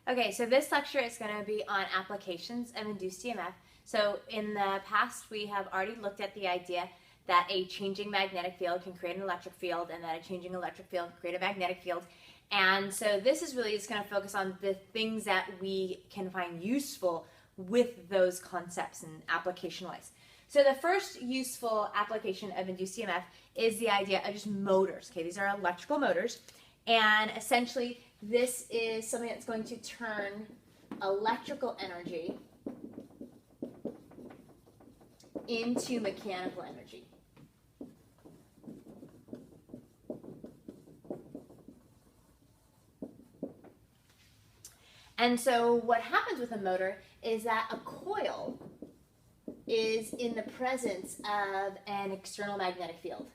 Okay, so this lecture is going to be on applications of induced EMF. So in the past, we have already looked at the idea that a changing magnetic field can create an electric field, and that a changing electric field can create a magnetic field. And so this is really just going to focus on the things that we can find useful with those concepts and application-wise. So the first useful application of induced EMF is the idea of just motors. Okay, these are electrical motors, and essentially this is something that's going to turn electrical energy into mechanical energy. And so what happens with a motor is that a coil is in the presence of an external magnetic field.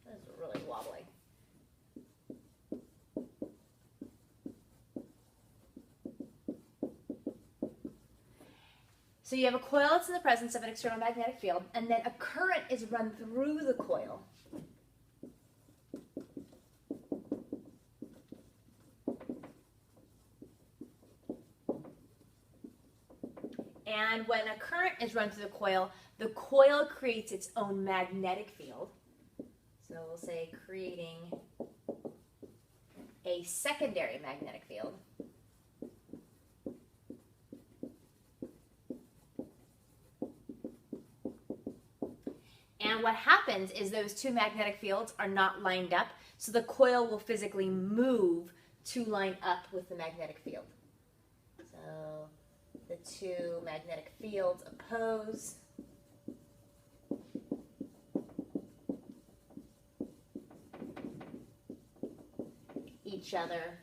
This is really wobbly. So you have a coil that's in the presence of an external magnetic field, and then a current is run through the coil. And when a current is run through the coil creates its own magnetic field. So we'll say creating a secondary magnetic field. And what happens is those two magnetic fields are not lined up, so the coil will physically move to line up with the magnetic field. So the two magnetic fields oppose. Each other.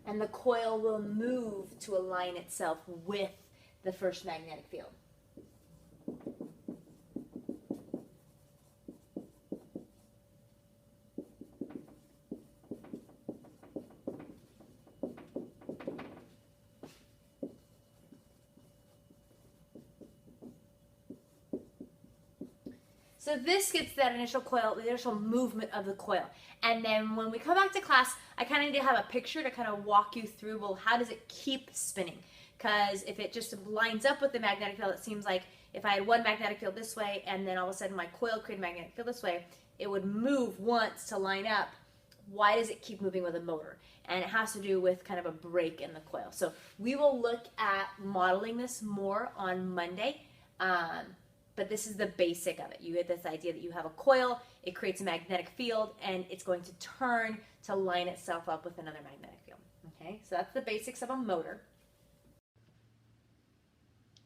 And the coil will move to align itself with the first magnetic field. So this gets that initial coil, the initial movement of the coil. And then when we come back to class, I kind of need to have a picture to kind of walk you through, well, how does it keep spinning? Because if it just lines up with the magnetic field, it seems like if I had one magnetic field this way and then all of a sudden my coil created a magnetic field this way, it would move once to line up. Why does it keep moving with a motor? And it has to do with kind of a break in the coil. So we will look at modeling this more on Monday. But this is the basic of it. You get this idea that you have a coil, it creates a magnetic field, and it's going to turn to line itself up with another magnetic field. Okay, so that's the basics of a motor.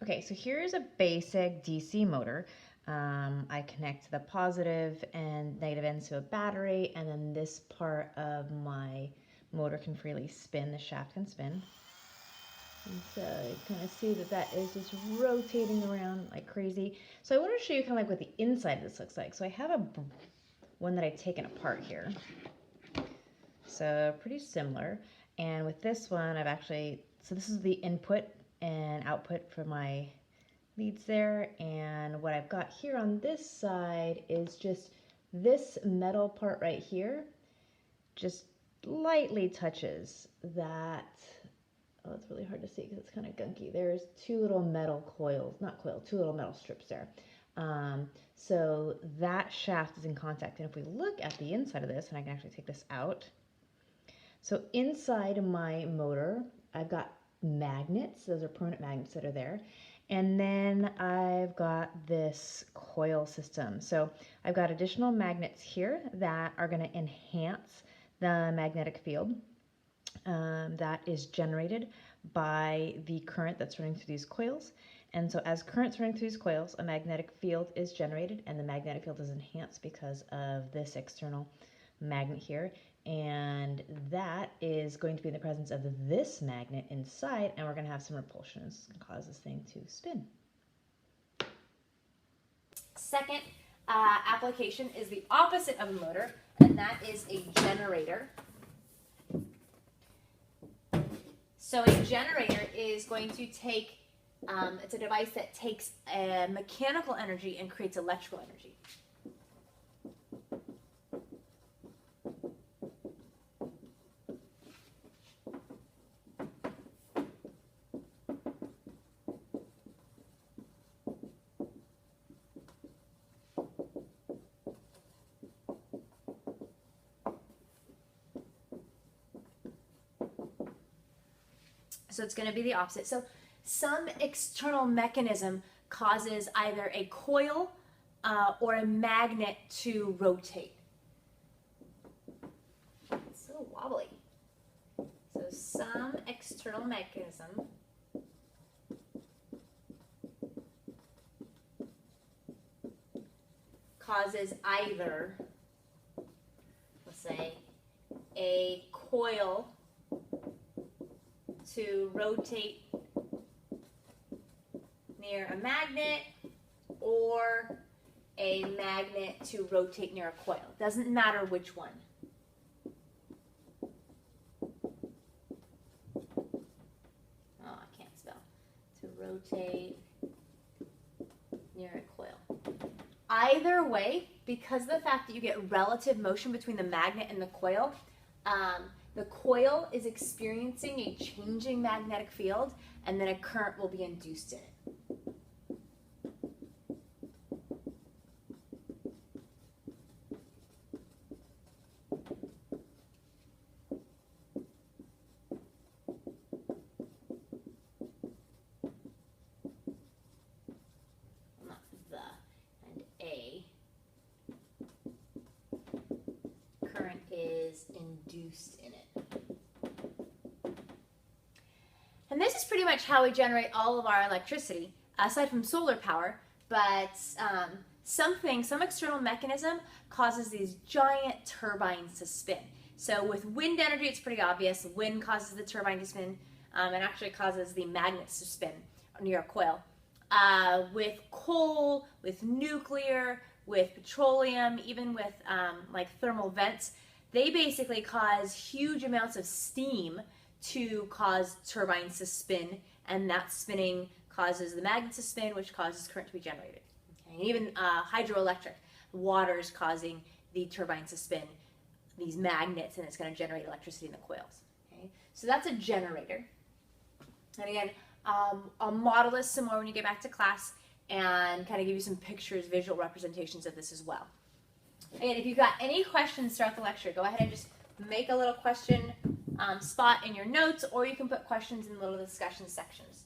Okay, so here's a basic DC motor. I connect the positive and negative ends to a battery, and then this part of my motor can freely spin, the shaft can spin. And so you kind of see that is just rotating around like crazy. So I want to show you kind of like what the inside of this looks like. So I have one that I've taken apart here. So pretty similar. And with this one, so this is the input and output for my leads there. And what I've got here on this side is just this metal part right here, just lightly touches that. Oh, it's really hard to see because it's kind of gunky. There's two little metal two little metal strips there. So that shaft is in contact. And if we look at the inside of this, and I can actually take this out. So inside my motor, I've got magnets. Those are permanent magnets that are there. And then I've got this coil system. So I've got additional magnets here that are going to enhance the magnetic field. That is generated by the current that's running through these coils. And so as current's running through these coils, a magnetic field is generated, and the magnetic field is enhanced because of this external magnet here. And that is going to be in the presence of this magnet inside, and we're going to have some repulsion. It's going to cause this thing to spin. Second application is the opposite of a motor, and that is a generator. So a generator is going to take It's a device that takes mechanical energy and creates electrical energy. So it's going to be the opposite. So some external mechanism causes either a coil or a magnet to rotate. It's so wobbly. So some external mechanism causes either, let's say, a coil to rotate near a magnet or a magnet to rotate near a coil. Doesn't matter which one. Oh, I can't spell. To rotate near a coil. Either way, because of the fact that you get relative motion between the magnet and the coil is experiencing a changing magnetic field, and then a current will be induced in it. Not the, and a current is induced in it. And this is pretty much how we generate all of our electricity, aside from solar power, but some external mechanism causes these giant turbines to spin. So with wind energy, it's pretty obvious. Wind causes the turbine to spin and actually causes the magnets to spin near a coil. With coal, with nuclear, with petroleum, even with like thermal vents, they basically cause huge amounts of steam to cause turbines to spin, and that spinning causes the magnets to spin, which causes current to be generated. Okay? And even hydroelectric, water is causing the turbines to spin, these magnets, and it's going to generate electricity in the coils. Okay? So that's a generator. And again, I'll model this some more when you get back to class and kind of give you some pictures, visual representations of this as well. Again, if you've got any questions throughout the lecture, go ahead and just make a little question spot in your notes, or you can put questions in little discussion sections.